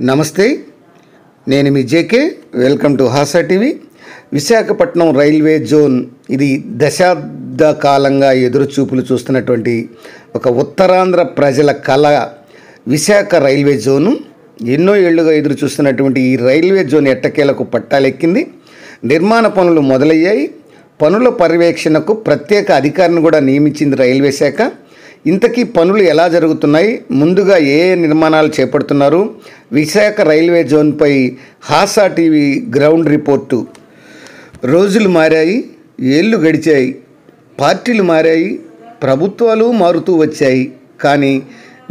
నమస్తే, నేను మీ JK. Welcome to Hasa TV. Visakhapatnam railway zone ఇది దశాబ్ద కాలంగా ఎదురుచూపులు చూస్తున్నటువంటి ఒక ఉత్తరాంధ్ర ప్రజల కళ. విశాఖ రైల్వే జోను ఎన్నో ఏళ్లుగా ఎదురు చూస్తున్నటువంటి ఈ రైల్వే జోన్ ఎట్టకేలకు పట్టాలెక్కింది. నిర్మాణ పనులు మొదలయ్యాయి. పనుల పర్యవేక్షణకు ప్రత్యేక అధికారిని కూడా నియమించింది రైల్వే శాఖ. ఇంతకీ పనులు ఎలా జరుగుతున్నాయి, ముందుగా ఏ నిర్మాణాలు చేపడుతున్నారు, విశాఖ రైల్వే జోన్పై హాసా టీవీ గ్రౌండ్ రిపోర్టు. రోజులు మారాయి, ఏళ్ళు గడిచాయి, పార్టీలు మారాయి, ప్రభుత్వాలు మారుతూ వచ్చాయి. కానీ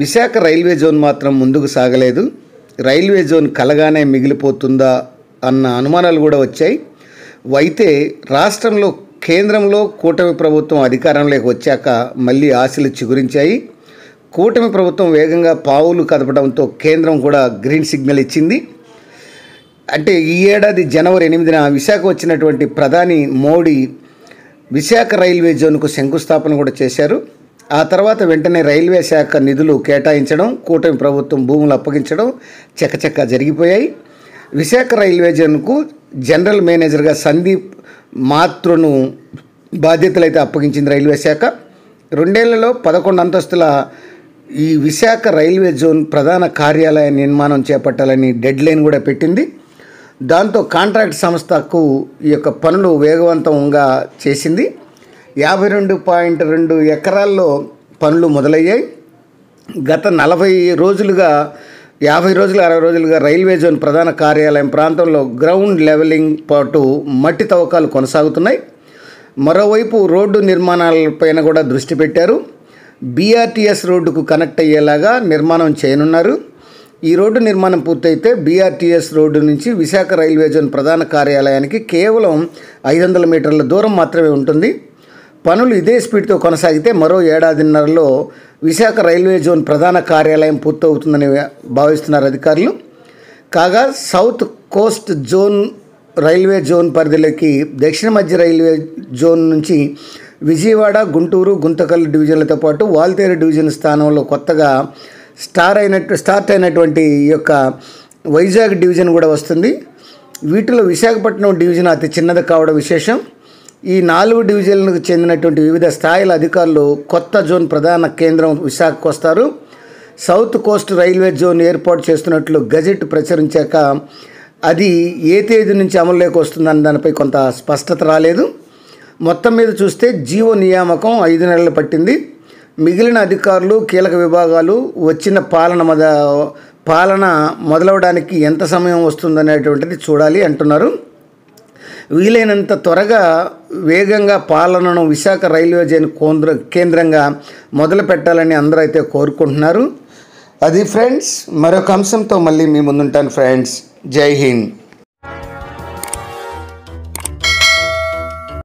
విశాఖ రైల్వే జోన్ మాత్రం ముందుకు సాగలేదు. రైల్వే జోన్ కలగానే మిగిలిపోతుందా అన్న అనుమానాలు కూడా వచ్చాయి. అయితే రాష్ట్రంలో కేంద్రంలో కూటమి ప్రభుత్వం అధికారంలోకి వచ్చాక మళ్ళీ ఆశలు చిగురించాయి. కూటమి ప్రభుత్వం వేగంగా పావులు కదపడంతో కేంద్రం కూడా గ్రీన్ సిగ్నల్ ఇచ్చింది. అంటే ఈ ఏడాది జనవరి 8న విశాఖ వచ్చినటువంటి ప్రధాని మోడీ విశాఖ రైల్వే జోన్కు శంకుస్థాపన కూడా చేశారు. ఆ తర్వాత వెంటనే రైల్వే శాఖ నిధులు కేటాయించడం, కూటమి ప్రభుత్వం భూములు అప్పగించడం చకచకా జరిగిపోయాయి. విశాఖ రైల్వే జోన్కు జనరల్ మేనేజర్గా సందీప్ మాత్రును బాధ్యతలు అయితే అప్పగించింది రైల్వే శాఖ. 2 ఏళ్లలో 11 అంతస్తుల ఈ విశాఖ రైల్వే జోన్ ప్రధాన కార్యాలయ నిర్మాణం చేపట్టాలని డెడ్ లైన్ కూడా పెట్టింది. దాంతో కాంట్రాక్ట్ సంస్థకు ఈ యొక్క పనులు వేగవంతంగా చేసింది. 52.2 ఎకరాల్లో పనులు మొదలయ్యాయి. గత 40 రోజులుగా 50 రోజులు 60 రోజులుగా రైల్వే జోన్ ప్రధాన కార్యాలయం ప్రాంతంలో గ్రౌండ్ లెవెలింగ్ పాటు మట్టి తవ్వకాలు కొనసాగుతున్నాయి. మరోవైపు రోడ్డు నిర్మాణాలపైన కూడా దృష్టి పెట్టారు. బీఆర్టీఎస్ రోడ్డుకు కనెక్ట్ అయ్యేలాగా నిర్మాణం చేయనున్నారు. ఈ రోడ్డు నిర్మాణం పూర్తయితే బీఆర్టీఎస్ రోడ్డు నుంచి విశాఖ రైల్వే జోన్ ప్రధాన కార్యాలయానికి కేవలం 500 మీటర్ల దూరం మాత్రమే ఉంటుంది. పనులు ఇదే స్పీడ్తో కొనసాగితే మరో ఏడాదిన్నరలో విశాఖ రైల్వే జోన్ ప్రధాన కార్యాలయం పూర్తవుతుందని భావిస్తున్నారు అధికారులు. కాగా south Coast zone railway zone పరిధిలోకి దక్షిణ మధ్య రైల్వే జోన్ నుంచి విజయవాడ, గుంటూరు, గుంతకల్ డివిజన్లతో పాటు వాల్తేరు డివిజన్ స్థానంలో కొత్తగా స్టార్ట్ అయినటువంటి ఈ యొక్క వైజాగ్ డివిజన్ కూడా వస్తుంది. వీటిలో విశాఖపట్నం డివిజన్ అతి చిన్నది కావడం విశేషం. ఈ 4 డివిజన్లకు చెందినటువంటి వివిధ స్థాయిల అధికారులు కొత్త జోన్ ప్రధాన కేంద్రం విశాఖకు వస్తారు. సౌత్ కోస్ట్ రైల్వే జోన్ ఏర్పాటు చేస్తున్నట్లు గజెట్ ప్రచురించాక అది ఏ తేదీ నుంచి అమలులోకి వస్తుందని దానిపై కొంత స్పష్టత రాలేదు. మొత్తం మీద చూస్తే జీవో నియామకం 5 నెలలు పట్టింది. మిగిలిన అధికారులు, కీలక విభాగాలు వచ్చిన పాలన మొదలవడానికి ఎంత సమయం వస్తుందనేటువంటిది చూడాలి అంటున్నారు. వీలైనంత త్వరగా వేగంగా పాలనను విశాఖ రైల్వే జోన్ కేంద్రంగా మొదలు పెట్టాలని అందరూ అయితే కోరుకుంటున్నారు. అది ఫ్రెండ్స్, మరొక అంశంతో మళ్ళీ మీ ముందుంటాను ఫ్రెండ్స్. జై హింద్.